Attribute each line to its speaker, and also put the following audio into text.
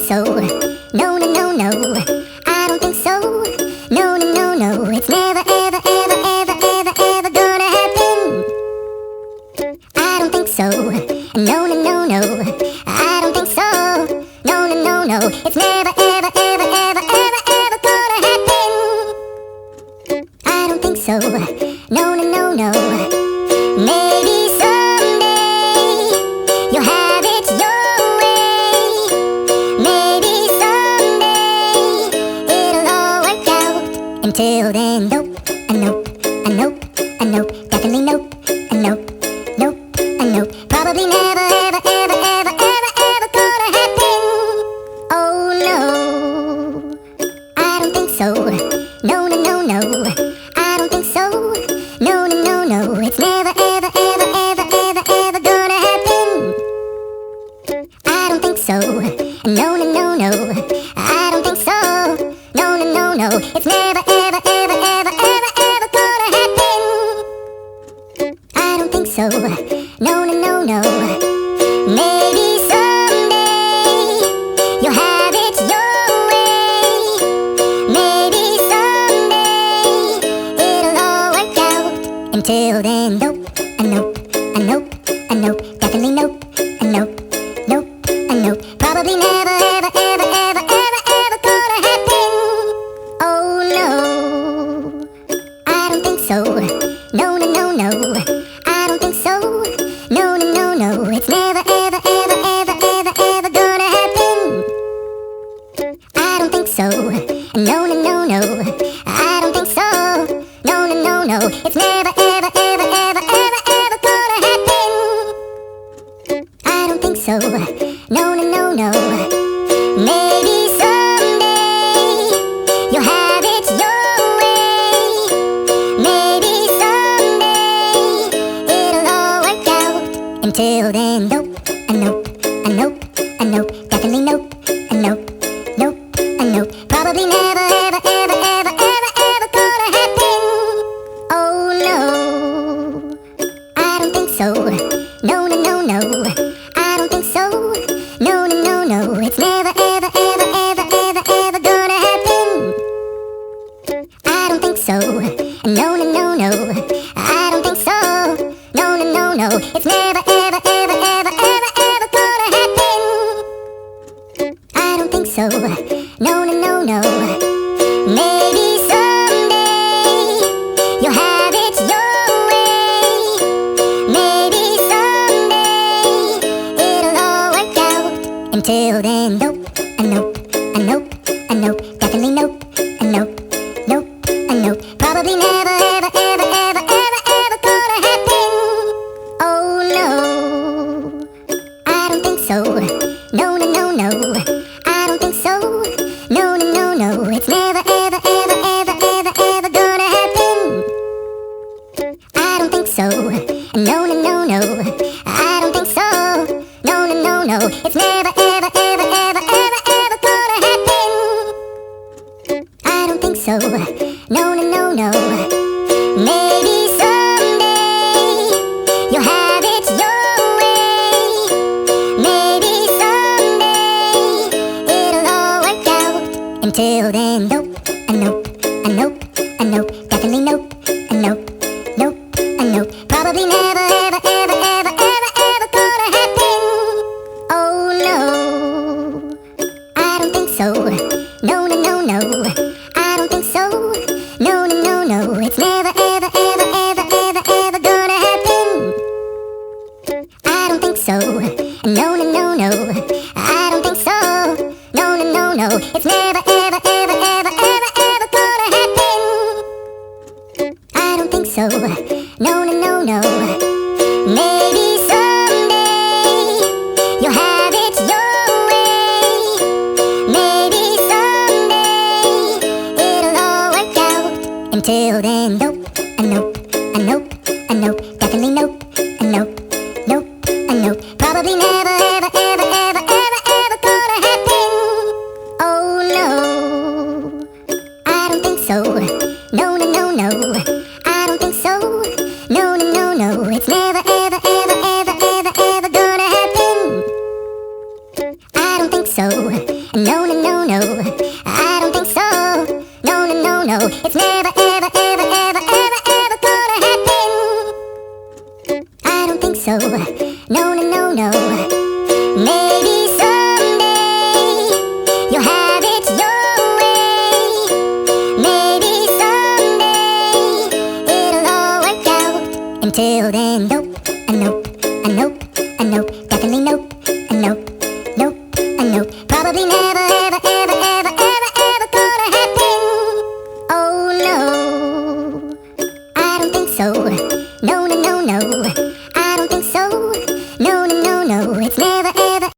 Speaker 1: so. No, no, no, no. I don't think so. No, no, no, no. It's never, ever, ever, ever, ever, ever gonna happen. I don't think so. No, no, no, no. I don't think so. No, no, no, no. It's never, ever, ever, ever, ever, ever gonna happen. I don't think so. No, no, no, no. Maybe someday you'll have it your way. Maybe someday it'll all work out. Until then, nope, a nope, a nope, a nope, definitely nope, a nope, nope, a nope. Probably never, ever, ever, ever, ever, ever gonna happen. Oh no, I don't think so. No, no, no, no. I don't think so. No, no, no, no. It's never, ever, ever, ever, ever, ever gonna happen. I don't think so. No, no, no, no. I don't think so. No, no, no, no. It's never, ever, ever, ever, ever, ever gonna happen. I don't think so. No, no, no, no. Maybe someday you'll have it your way. Maybe someday it'll all work out. Until then, nope, a nope, a nope, a nope, definitely nope, a nope, nope, a nope. Probably never, ever, ever, ever, ever, ever gonna happen. Oh no, I don't think so. No, no, no, no. I don't think so. No, no, no, no. It's never, ever, ever, ever, ever, ever gonna happen. I don't think so. No, no, no, no. I don't think so. No, no, no, no. It's never, ever, ever, ever, ever, ever gonna happen. I don't think so. No, no, no, no. Maybe someday you'll have it your way. Maybe someday it'll all work out. Until then, nope, a nope, a nope, a nope, definitely nope, a nope, nope, a nope. Probably never, ever, ever, ever, ever, ever gonna happen. Oh no, I don't think so. No, no, no, no. I don't think so. No, no, no, no. It's never, ever, ever, ever, ever, ever gonna happen. I don't think so. No, no, no, no. I don't think so. No, no, no, no. It's never, ever, ever, ever, ever, ever gonna happen. I don't think so. No, no, no, no. Maybe someday you'll have it your way. Maybe someday it'll all work out. Until then, nope, a nope, a nope, a nope, definitely nope, a nope, nope, a nope. Probably never, ever, ever, ever, ever, ever gonna happen. Oh no, I don't think so. No, no, no, no. I don't think so. No, no, no, no. It's never, ever, ever, ever, ever, ever gonna happen. I don't think so. No, no, no, no. I don't think so. No, no, no, no. It's never, ever, ever, ever, ever, ever gonna happen. I don't think so. No, no, no, no. Maybe someday you'll have it your way. Maybe someday it'll all work out. Until then, nope, a nope, a nope, a nope, definitely nope, a nope, nope, a nope. Probably never, ever, ever, ever, ever, ever gonna happen. Oh no, I don't think so. No, no, no, no. I don't think so. No, no, no, no. It's never, ever, ever, ever, ever, ever gonna happen. I don't think so. No, no, no, no. I don't think so. No, no, no, no. It's never, ever, ever, ever, ever, ever gonna happen. I don't think so. No, no, no, no. Maybe someday you'll have it your way. Maybe someday it'll all work out. Until then, nope, a nope, a nope, a nope, definitely nope, a nope, nope, a nope. Probably never, ever, ever, ever, ever, ever gonna happen. Oh no, I don't think so. No, no, no, no. I don't think so. No, no, no, no. It's never, ever, ever, ever, ever, ever gonna happen. I don't think so. No, no, no, no, I don't think so. No, no, no, no, it's never, ever, ever, ever, ever, ever gonna happen. I don't think so. No, no, no, no. Maybe someday you'll have it your way. Maybe someday it'll all work out. Until then, though,